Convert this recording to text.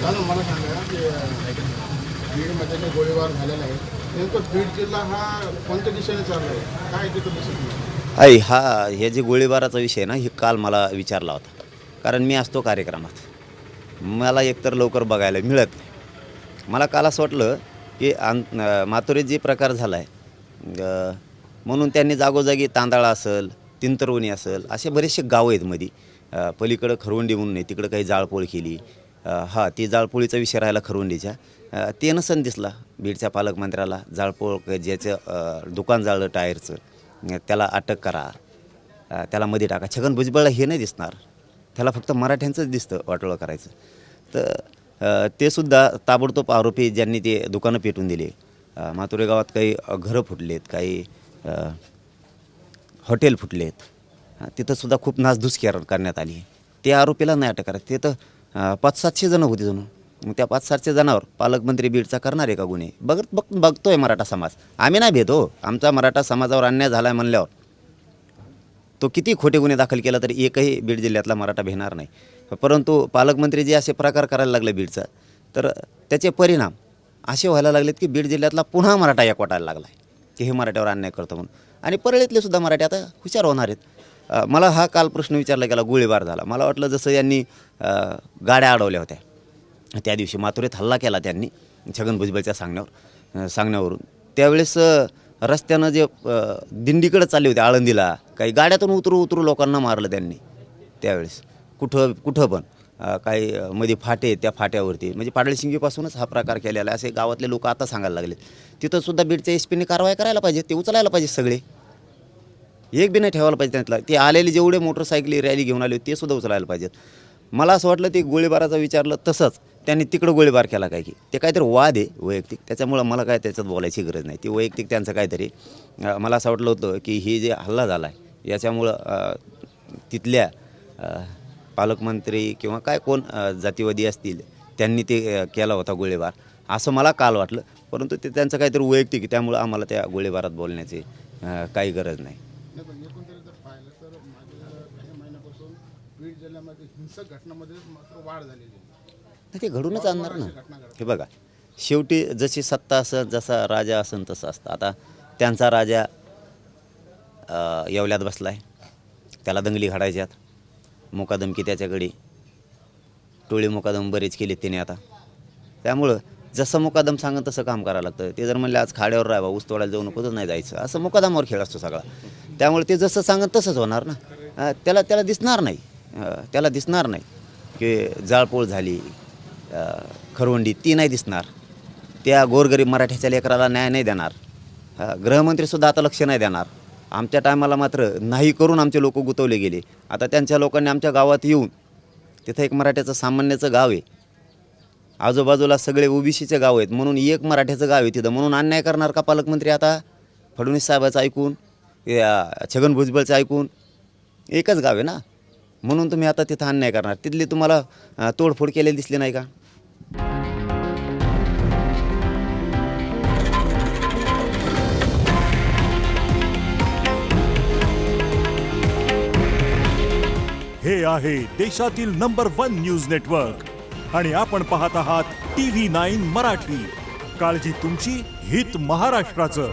दादा मला सांगा की बीडमध्ये जे गोळीबार झालेला आहे नेमकं बीड जिल्हा हा कोणत्या दिशेने चालला आहे काय तिथं दिसत नाही. हे जे गोळीबाराचा विषय ना हे काल मला विचारला होता, कारण मी असतो कार्यक्रमात. मला एकतर लवकर बघायला मिळत नाही. मला काल असं वाटलं की माथुरीत जे प्रकार झाला आहे म्हणून त्यांनी जागोजागी तांदळा असेल, तिंतरवणी असेल, असे बरेचसे गावं आहेत मध्ये. पलीकडं खरवंडी म्हणून आहे, तिकडं काही जाळपोळ केली. ती जाळपोळीचा विषय राहिला खरवंडीच्या. ते नसन दिसला बीडच्या पालकमंत्र्याला. जाळपोळ ज्याचं दुकान जाळलं टायरचं त्याला अटक करा, त्याला मध्ये टाका. छगन भुजबळला हे नाही दिसणार, त्याला फक्त मराठ्यांचंच दिसतं वाटोळं करायचं. तर ते सुद्धा ताबडतोब आरोपी ज्यांनी ते दुकानं पेटून दिले. माथुरे गावात काही घरं फुटलेत, काही हॉटेल फुटलेत. तिथंसुद्धा खूप नासधूस करण्यात आली. ते आरोपीला नाही अटक करायचं. ते तर 500-700 जणं होती जणू. मग त्या 500-700 जणांवर पालकमंत्री बीडचा करणार आहे का गुन्हे? बघतोय मराठा समाज. आम्ही नाही भेद हो. आमचा मराठा समाजावर अन्याय झाला आहे म्हणल्यावर तो किती खोटे गुन्हे दाखल केला तरी एकही बीड जिल्ह्यातला मराठा भेटणार नाही. परंतु पालकमंत्री जे असे प्रकार करायला लागले बीडचा, तर त्याचे परिणाम असे व्हायला लागलेत की बीड जिल्ह्यातला पुन्हा मराठा एकवटायला लागला आहे की हे मराठ्यावर अन्याय करतो म्हणून. आणि परळीतले सुद्धा मराठी आता हुशार होणार आहेत. मला हा काल प्रश्न विचारला गेला, गोळीबार झाला. मला वाटलं जसं यांनी गाड्या अडवल्या होत्या त्या दिवशी माथुरेत हल्ला केला त्यांनी छगन भुजबळच्या सांगण्यावरून. त्यावेळेस रस्त्यानं जे दिंडीकडे चालले होते आळंदीला, काही गाड्यातून उतरू लोकांना मारलं त्यांनी त्यावेळेस. कुठं पण काही मध्ये फाटे, त्या फाट्यावरती म्हणजे पाडळशिंगीपासूनच हा प्रकार केलेला आहे असे गावातले लोक आता सांगायला लागले. तिथंसुद्धा बीडच्या एसपीने कारवाई करायला पाहिजे. ते उचलायला पाहिजे सगळे, एक बी नाही ठेवायला पाहिजे त्यातला. ते आलेले जेवढे मोटरसायकली रॅली घेऊन आले ते सुद्धा उचलायला पाहिजेत. मला असं वाटलं ते गोळीबाराचं विचारलं तसंच त्यांनी तिकडं गोळीबार केला काय की ते काहीतरी वाद आहे वैयक्तिक, त्याच्यामुळं मला काय त्याच्यात बोलायची गरज नाही. ती वैयक्तिक त्यांचं काहीतरी. मला असं वाटलं होतं की ही जे हल्ला झाला आहे याच्यामुळं तिथल्या पालकमंत्री किंवा काय कोण जातीवादी असतील त्यांनी ते केला होता गोळीबार, असं मला काल वाटलं. परंतु ते त्यांचं काहीतरी वैयक्तिक, त्यामुळं आम्हाला त्या गोळीबारात बोलण्याची काही गरज नाही. एकंदरीत जर पाहिलं तर मागील काही महिन्यापासून बीड जिल्ह्यामध्ये हिंसक घटनांमध्ये मात्र वाढ झालेली आहे. ते घडूनच आणणार ना. हे बघा, शेवटी जशी सत्ता असेल, जसा राजा असेल तसं असतं. आता त्यांचा राजा येवल्यात बसला आहे, त्याला दंगली घडायच्यात. मुकादमकी त्याच्याकडे, टोळी मुकादम बरेच केले त्याने आता. त्यामुळं जसं मुकादम सांगन तसं काम करावं लागतं. ते जर म्हणले आज खाड्यावर राहावा, ऊस तोडायला जाऊ नको, तर नाही जायचं, असं मुकादमावर खेळ असतो सगळा. त्यामुळे ते जसं सांगन तसंच होणार ना. त्याला दिसणार नाही, त्याला दिसणार नाही की जाळपोळ झाली खरवंडी, ती नाही दिसणार. त्या गोरगरीब मराठ्याच्या लेकराला न्याय नाही देणार. गृहमंत्रीसुद्धा आता लक्ष नाही देणार. आमच्या टायमाला मात्र नाही करून आमचे लोक गुंतवले गेले. आता त्यांच्या लोकांनी आमच्या गावात येऊन, तिथं एक मराठ्याचं सामान्याचं गाव आहे, आजूबाजूला सगळे ओबीसीचे गाव आहेत, म्हणून एक मराठ्याचं गाव आहे तिथं, म्हणून अन्याय करणार का पालकमंत्री आता? फडणवीस साहेबाचं ऐकून, छगन भुजबळचं ऐकून? एकच गाव आहे ना, म्हणून तुम्ही आता तिथं अन्याय करणार. तिथली तुम्हाला तोडफोड केलेली दिसली नाही का? हे आहे देशातील नंबर 1 न्यूज नेटवर्क आणि आपण पाहत आहात TV9 मराठी. काळजी तुमची, हित महाराष्ट्राचं.